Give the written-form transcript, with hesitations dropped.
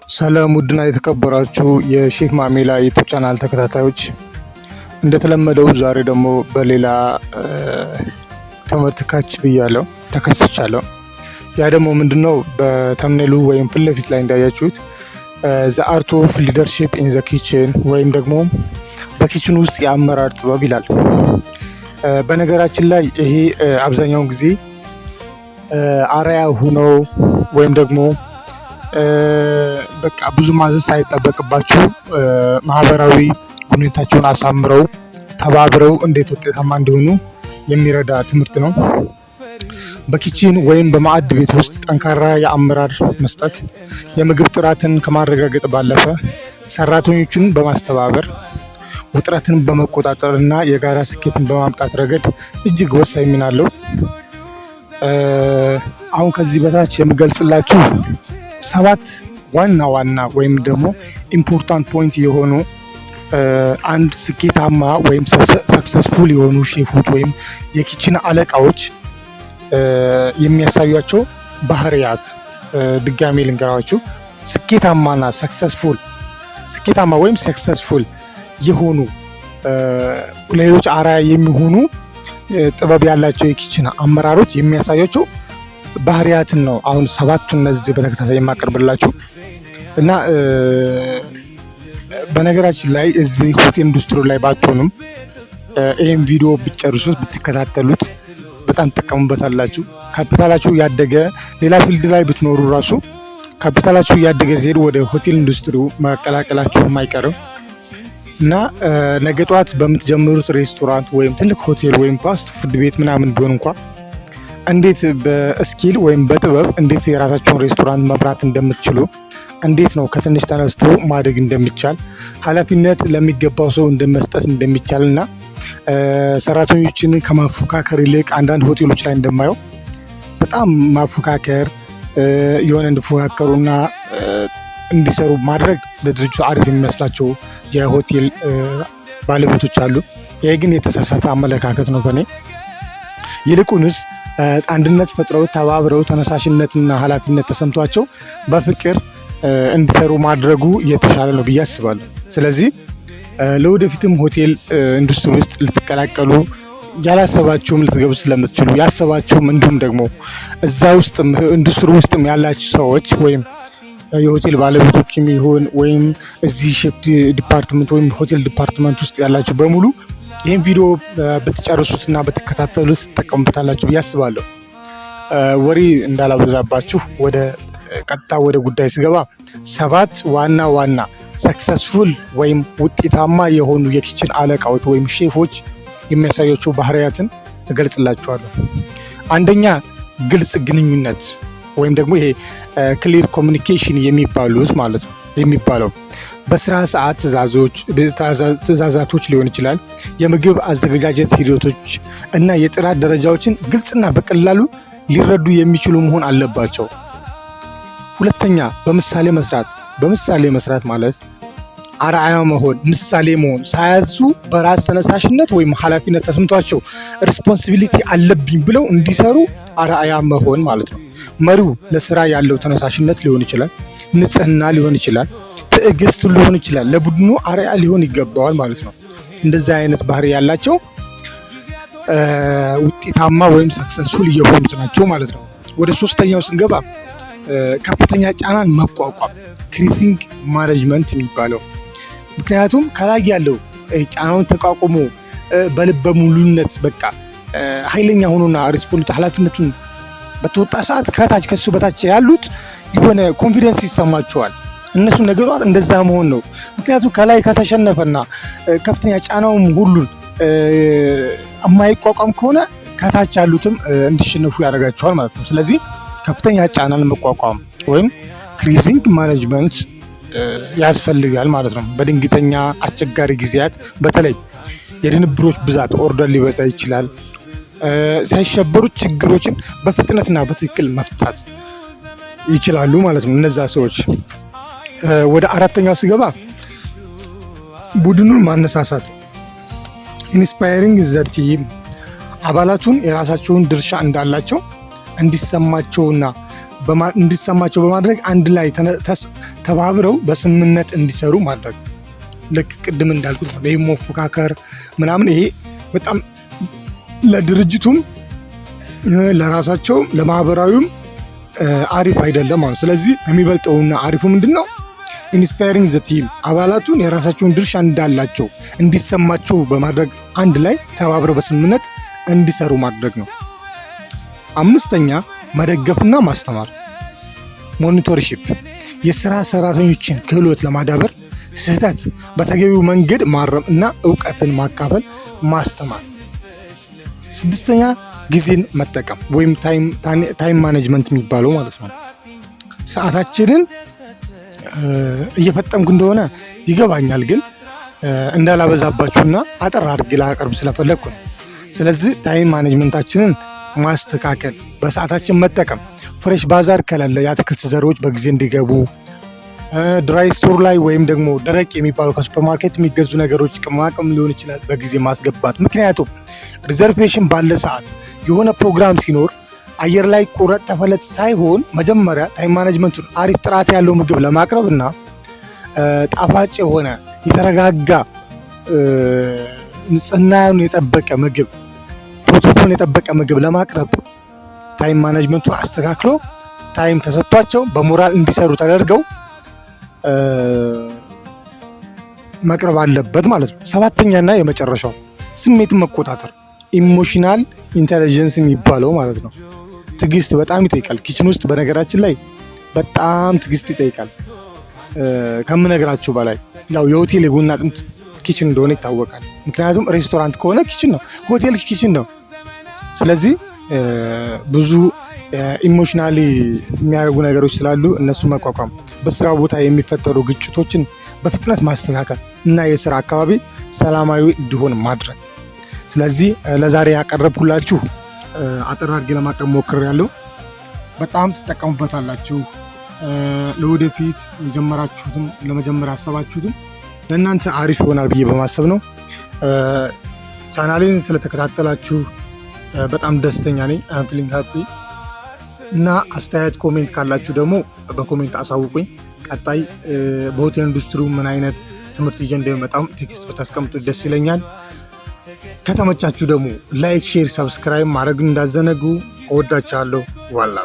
ሰላም ውድና የተከበራችሁ የሼክ ማሜላ ዩቲዩብ ቻናል ተከታታዮች፣ እንደተለመደው ዛሬ ደግሞ በሌላ ትምህርት ካች ብያለሁ ተከስቻለሁ። ያ ደግሞ ምንድነው በተምኔሉ ወይም ፊት ለፊት ላይ እንዳያችሁት ዘ አርት ኦፍ ሊደርሺፕ ኢን ዘ ኪችን ወይም ደግሞ በኪችን ውስጥ የአመራር ጥበብ ይላል። በነገራችን ላይ ይሄ አብዛኛውን ጊዜ አርአያ ሆኖ ወይም ደግሞ በቃ ብዙ ማዘዝ ሳይጠበቅባቸው ማህበራዊ ሁኔታቸውን አሳምረው ተባብረው እንዴት ውጤታማ እንደሆኑ የሚረዳ ትምህርት ነው። በኪችን ወይም በማዕድ ቤት ውስጥ ጠንካራ የአመራር መስጠት የምግብ ጥራትን ከማረጋገጥ ባለፈ ሰራተኞችን በማስተባበር ውጥረትን በመቆጣጠር እና የጋራ ስኬትን በማምጣት ረገድ እጅግ ወሳኝ ሚና አለው። አሁን ከዚህ በታች የምገልጽላችሁ 7 ዋና ወይም ደግሞ ኢምፖርታንት ፖይንት የሆኑ አንድ ስኬታማ ወይም ሰክሰስፉል የሆኑ ሼፎች ወይም የኪችን አለቃዎች የሚያሳዩቸው ባህሪያት ድጋሜ ልንገራችሁ። ስኬታማ ወይም ሰክሰስፉል የሆኑ ሌሎች አርአያ የሚሆኑ ጥበብ ያላቸው የኪችን አመራሮች የሚያሳያቸው ባህሪያትን ነው። አሁን 7ቱን እነዚህ በተከታታይ የማቀርብላችሁ እና በነገራችን ላይ እዚህ ሆቴል ኢንዱስትሪ ላይ ባትሆኑም ይህም ቪዲዮ ብትጨርሱት ብትከታተሉት በጣም ትጠቀሙበታላችሁ። ካፒታላችሁ ያደገ ሌላ ፊልድ ላይ ብትኖሩ ራሱ ካፒታላችሁ ያደገ ሲሄድ ወደ ሆቴል ኢንዱስትሪው መቀላቀላችሁ አይቀርም እና ነገ ጠዋት በምትጀምሩት ሬስቶራንት ወይም ትልቅ ሆቴል ወይም ፋስት ፉድ ቤት ምናምን ቢሆን እንኳ እንዴት በስኪል ወይም በጥበብ እንዴት የራሳቸውን ሬስቶራንት መብራት እንደምትችሉ፣ እንዴት ነው ከትንሽ ተነስቶ ማደግ እንደሚቻል፣ ኃላፊነት ለሚገባው ሰው እንደመስጠት እንደሚቻል እና ሰራተኞችን ከማፎካከር ይልቅ አንዳንድ ሆቴሎች ላይ እንደማየው በጣም ማፎካከር የሆነ እንዲፎካከሩና እንዲሰሩ ማድረግ ለድርጅቱ አሪፍ የሚመስላቸው የሆቴል ባለቤቶች አሉ። ይሄ ግን የተሳሳተ አመለካከት ነው በእኔ። ይልቁንስ አንድነት ፈጥረው ተባብረው ተነሳሽነትና ኃላፊነት ተሰምቷቸው በፍቅር እንዲሰሩ ማድረጉ የተሻለ ነው ብዬ አስባለሁ። ስለዚህ ለወደፊትም ሆቴል ኢንዱስትሪ ውስጥ ልትቀላቀሉ ያላሰባችሁም ልትገቡ ስለምትችሉ ያሰባችሁም እንዲሁም ደግሞ እዛ ውስጥም ኢንዱስትሪ ውስጥም ያላችሁ ሰዎች ወይም የሆቴል ባለቤቶችም ይሁን ወይም እዚህ ሼፍ ዲፓርትመንት ወይም ሆቴል ዲፓርትመንት ውስጥ ያላችሁ በሙሉ ይህን ቪዲዮ ብትጨርሱትና ብትከታተሉት ትጠቀሙበታላችሁ ብዬ አስባለሁ። ወሬ እንዳላበዛባችሁ ቀጥታ ወደ ጉዳይ ስገባ 7 ዋና ሰክሰስፉል ወይም ውጤታማ የሆኑ የኪችን አለቃዎች ወይም ሼፎች የሚያሳያቸው ባህሪያትን እገልጽላችኋለሁ። አንደኛ ግልጽ ግንኙነት ወይም ደግሞ ይሄ ክሊር ኮሚኒኬሽን የሚባሉት ማለት ነው የሚባለው በስራ ሰዓት ትእዛዛቶች ሊሆን ይችላል። የምግብ አዘገጃጀት ሂደቶች እና የጥራት ደረጃዎችን ግልጽና በቀላሉ ሊረዱ የሚችሉ መሆን አለባቸው። ሁለተኛ በምሳሌ መስራት ማለት አርአያ መሆን፣ ምሳሌ መሆን፣ ሳያዙ በራስ ተነሳሽነት ወይም ኃላፊነት ተሰምቷቸው ሪስፖንሲቢሊቲ አለብኝ ብለው እንዲሰሩ አርአያ መሆን ማለት ነው። መሪው ለስራ ያለው ተነሳሽነት ሊሆን ይችላል፣ ንጽህና ሊሆን ይችላል፣ ትዕግስት ሊሆን ይችላል። ለቡድኑ አርአያ ሊሆን ይገባዋል ማለት ነው። እንደዚህ አይነት ባህሪ ያላቸው ውጤታማ ወይም ሰክሰስፉል የሆኑት ናቸው ማለት ነው። ወደ 3ኛው ስንገባ ከፍተኛ ጫናን መቋቋም ክሪዚንግ ማኔጅመንት የሚባለው። ምክንያቱም ከላይ ያለው ጫናውን ተቋቁሞ በልበ ሙሉነት በቃ ኃይለኛ ሆኖና ኃላፊነቱን በተወጣ ሰዓት ከታች ከሱ በታች ያሉት የሆነ ኮንፊደንስ ይሰማቸዋል። እነሱም ነገሯት እንደዛ መሆን ነው። ምክንያቱም ከላይ ከተሸነፈና ከፍተኛ ጫናውም ሁሉን የማይቋቋም ከሆነ ከታች ያሉትም እንዲሸነፉ ያደርጋቸዋል ማለት ነው። ስለዚህ ከፍተኛ ጫናን መቋቋም ወይም ክሪዚንግ ማኔጅመንት ያስፈልጋል ማለት ነው። በድንገተኛ አስቸጋሪ ጊዜያት በተለይ የድንብሮች ብዛት ኦርደር ሊበዛ ይችላል። ሳይሸበሩ ችግሮችን በፍጥነትና በትክክል መፍታት ይችላሉ ማለት ነው እነዛ ሰዎች። ወደ 4ኛው ሲገባ ቡድኑን ማነሳሳት ኢንስፓይሪንግ ዘ ቲም አባላቱን የራሳቸውን ድርሻ እንዳላቸው እንዲሰማቸውና እንዲሰማቸው በማድረግ አንድ ላይ ተባብረው በስምምነት እንዲሰሩ ማድረግ። ልክ ቅድም እንዳልኩት ነው። ይሄ መፎካከር ምናምን ይሄ በጣም ለድርጅቱም ለራሳቸውም ለማህበራዊም አሪፍ አይደለም ማለት። ስለዚህ የሚበልጠውና አሪፉ ምንድነው? ኢንስፓይሪንግ ዘ ቲም አባላቱን የራሳቸውን ድርሻ እንዳላቸው እንዲሰማቸው በማድረግ አንድ ላይ ተባብረው በስምምነት እንዲሰሩ ማድረግ ነው። 5ኛ መደገፍና ማስተማር ሞኒቶርሺፕ የስራ ሰራተኞችን ክህሎት ለማዳበር ስህተት በተገቢው መንገድ ማረም እና እውቀትን ማካፈል ማስተማር። 6ኛ ጊዜን መጠቀም ወይም ታይም ማኔጅመንት የሚባለው ማለት ነው። ሰዓታችንን እየፈጠምኩ እንደሆነ ይገባኛል፣ ግን እንዳላበዛባችሁና አጠር አድርጌ ላቀርብ ስለፈለግኩ ነው። ስለዚህ ታይም ማኔጅመንታችንን ማስተካከል፣ በሰዓታችን መጠቀም፣ ፍሬሽ ባዛር ከሌለ የአትክልት ዘሮች በጊዜ እንዲገቡ፣ ድራይ ስቶር ላይ ወይም ደግሞ ደረቅ የሚባሉ ከሱፐር ማርኬት የሚገዙ ነገሮች ቅመማቅመም ሊሆን ይችላል በጊዜ ማስገባት። ምክንያቱም ሪዘርቬሽን ባለ ሰዓት የሆነ ፕሮግራም ሲኖር አየር ላይ ቁረጥ ተፈለጥ ሳይሆን መጀመሪያ ታይም ማኔጅመንቱን አሪፍ ጥራት ያለው ምግብ ለማቅረብ እና ጣፋጭ የሆነ የተረጋጋ ንጽህናውን የጠበቀ ምግብ ፕሮቶኮልን የጠበቀ ምግብ ለማቅረብ ታይም ማኔጅመንቱን አስተካክሎ ታይም ተሰጥቷቸው በሞራል እንዲሰሩ ተደርገው መቅረብ አለበት ማለት ነው። 7ኛና የመጨረሻው ስሜትን መቆጣጠር ኢሞሽናል ኢንተለጀንስ የሚባለው ማለት ነው። ትዕግስት በጣም ይጠይቃል። ኪችን ውስጥ በነገራችን ላይ በጣም ትዕግስት ይጠይቃል ከምነግራችሁ በላይ። ያው የሆቴል የጎን አጥንት ኪችን እንደሆነ ይታወቃል። ምክንያቱም ሬስቶራንት ከሆነ ኪችን ነው፣ ሆቴል ኪችን ነው። ስለዚህ ብዙ ኢሞሽናሊ የሚያደርጉ ነገሮች ስላሉ እነሱ መቋቋም፣ በስራ ቦታ የሚፈጠሩ ግጭቶችን በፍጥነት ማስተካከል እና የስራ አካባቢ ሰላማዊ እንዲሆን ማድረግ። ስለዚህ ለዛሬ ያቀረብኩላችሁ አጠር አድርጌ ለማቅረብ ሞክሬያለሁ። በጣም ትጠቀሙበታላችሁ። ለወደፊት የጀመራችሁትም ለመጀመር ያሰባችሁትም ለእናንተ አሪፍ ይሆናል ብዬ በማሰብ ነው። ቻናሌን ስለተከታተላችሁ በጣም ደስተኛ ነኝ። አም ፊሊንግ ሃፒ። እና አስተያየት ኮሜንት ካላችሁ ደግሞ በኮሜንት አሳውቁኝ። ቀጣይ በሆቴል ኢንዱስትሪ ምን አይነት ትምህርት ይዤ እንደመጣም ቴክስት ብታስቀምጡ ደስ ይለኛል። ከተመቻችሁ ደግሞ ላይክ፣ ሼር፣ ሰብስክራይብ ማድረግ እንዳዘነጉ። እወዳችኋለሁ። ዋላ